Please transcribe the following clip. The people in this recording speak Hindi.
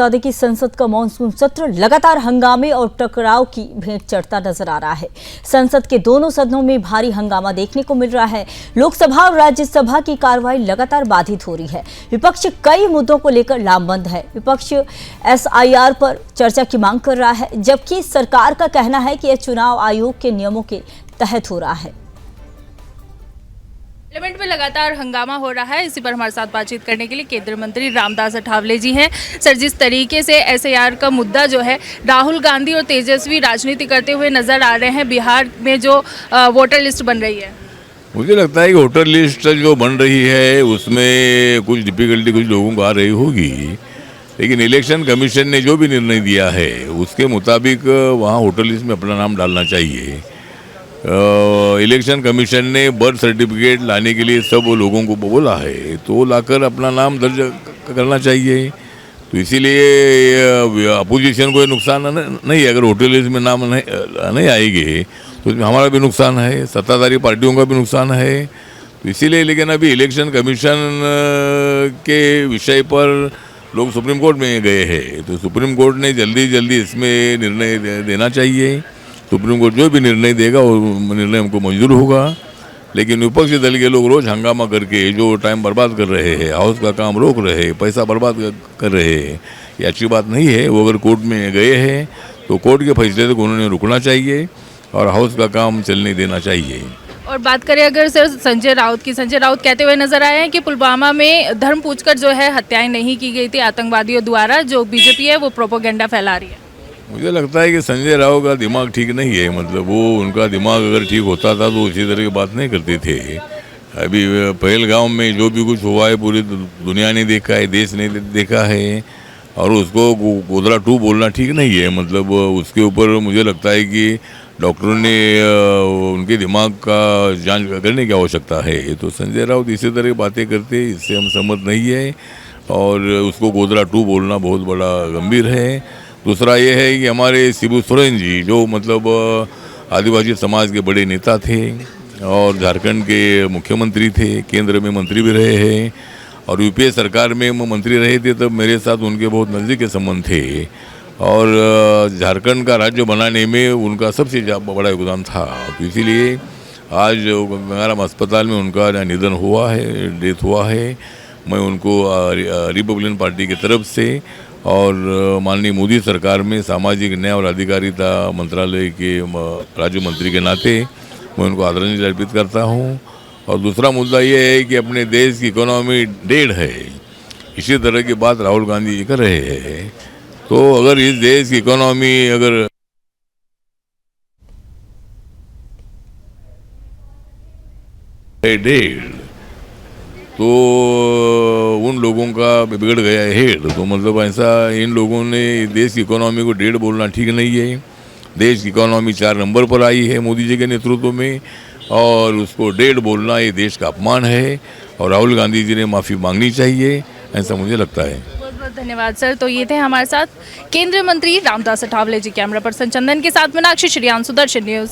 बता दें कि संसद का मानसून सत्र लगातार हंगामे और टकराव की भेंट चढ़ता नजर आ रहा है। संसद के दोनों सदनों में भारी हंगामा देखने को मिल रहा है। लोकसभा और राज्यसभा की कार्रवाई लगातार बाधित हो रही है। विपक्ष कई मुद्दों को लेकर लामबंद है। विपक्ष SIR पर चर्चा की मांग कर रहा है, जबकि सरकार का कहना है कि यह चुनाव आयोग के नियमों के तहत हो रहा है। पार्लियामेंट में लगातार हंगामा हो रहा है। इसी पर हमारे साथ बातचीत करने के लिए केंद्रीय मंत्री रामदास अठावले जी हैं। सर, जिस तरीके से SIR का मुद्दा जो है, राहुल गांधी और तेजस्वी राजनीति करते हुए नजर आ रहे हैं। बिहार में जो वोटर लिस्ट बन रही है, मुझे लगता है कि वोटर लिस्ट जो बन रही है उसमें कुछ डिफिकल्टी कुछ लोगों को आ रही होगी, लेकिन इलेक्शन कमीशन ने जो भी निर्णय दिया है उसके मुताबिक वहाँ वोटर लिस्ट में अपना नाम डालना चाहिए। इलेक्शन कमीशन ने बर्थ सर्टिफिकेट लाने के लिए सब लोगों को बोला है, तो लाकर अपना नाम दर्ज करना चाहिए। तो इसीलिए अपोजिशन को नुकसान नहीं है। अगर वोटर लिस्ट में नाम नहीं आएंगे तो उसमें हमारा भी नुकसान है, सत्ताधारी पार्टियों का भी नुकसान है। तो इसीलिए, लेकिन अभी इलेक्शन कमीशन के विषय पर लोग सुप्रीम कोर्ट में गए हैं, तो सुप्रीम कोर्ट ने जल्दी इसमें निर्णय देना चाहिए। सुप्रीम कोर्ट जो भी निर्णय देगा वो निर्णय हमको मंजूर होगा। लेकिन विपक्षी दल के लोग रोज हंगामा करके जो टाइम बर्बाद कर रहे हैं, हाउस का काम रोक रहे हैं, पैसा बर्बाद कर रहे हैं, ये अच्छी बात नहीं है। वो अगर कोर्ट में गए हैं तो कोर्ट के फैसले तक उन्होंने रुकना चाहिए और हाउस का काम चलने देना चाहिए। और बात करें अगर सर संजय राउत की, संजय राउत कहते हुए नजर आए हैं कि पुलवामा में धर्म पूछकर जो है हत्याएं नहीं की गई थी आतंकवादियों द्वारा। जो बीजेपी है वो प्रोपोगेंडा फैला रही है। मुझे लगता है कि संजय राउत का दिमाग ठीक नहीं है। मतलब वो, उनका दिमाग अगर ठीक होता था तो इसी तरह की बात नहीं करते थे। अभी पहलगाम में जो भी कुछ हुआ है पूरी दुनिया ने देखा है, देश ने देखा है, और उसको गोदरा 2 बोलना ठीक नहीं है। मतलब उसके ऊपर मुझे लगता है कि डॉक्टरों ने उनके दिमाग का जांच करने की आवश्यकता है। तो संजय राउत इसी तरह की बातें करते, इससे हम सहमत नहीं है, और उसको गोदरा 2 बोलना बहुत बड़ा गंभीर है। दूसरा ये है कि हमारे शिबू सोरेन जी, जो मतलब आदिवासी समाज के बड़े नेता थे और झारखंड के मुख्यमंत्री थे, केंद्र में मंत्री भी रहे हैं, और UPA सरकार में मंत्री रहे थे, तब मेरे साथ उनके बहुत नज़दीक के संबंध थे, और झारखंड का राज्य बनाने में उनका सबसे बड़ा योगदान था। तो इसीलिए आज गंगाराम अस्पताल में उनका निधन हुआ है, डेथ हुआ है। मैं उनको रिपब्लिकन पार्टी की तरफ से और माननीय मोदी सरकार में सामाजिक न्याय और अधिकारिता मंत्रालय के राज्य मंत्री के नाते मैं उनको आदरांजलि अर्पित करता हूँ। और दूसरा मुद्दा ये है कि अपने देश की इकोनॉमी डेढ़ है, इसी तरह की बात राहुल गांधी जी कर रहे हैं। तो अगर इस देश की इकोनॉमी अगर डेढ़, तो उन लोगों का बिगड़ गया है हेड। तो मतलब ऐसा इन लोगों ने देश की इकोनॉमी को डेढ़ बोलना ठीक नहीं है। देश की इकोनॉमी 4 नंबर पर आई है मोदी जी के नेतृत्व में, और उसको डेढ़ बोलना ये देश का अपमान है, और राहुल गांधी जी ने माफ़ी मांगनी चाहिए, ऐसा मुझे लगता है। बहुत बहुत धन्यवाद सर। तो ये थे हमारे साथ केंद्रीय मंत्री रामदास अठावले जी। कैमरा पर्सन चंदन के साथ मीनाक्षी श्रीयान, सुदर्शन न्यूज़।